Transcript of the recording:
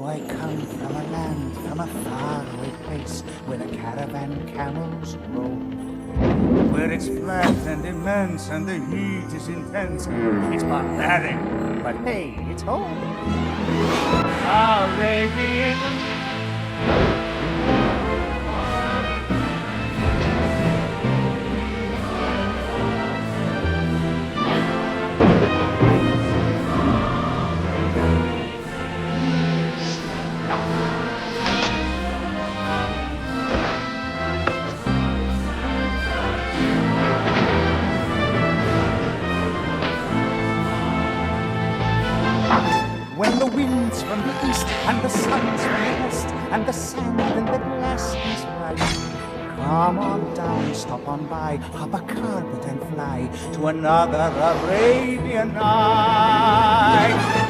I come from a land, from a faraway place, where the caravan camels roam. Where it's flat and immense and the heat is intense. It's barbaric, but hey, it's home. Arabian. When the wind's from the east and the sun's from the west and the sand and the glass is right, come on down, stop on by, hop a carpet and fly to another Arabian night.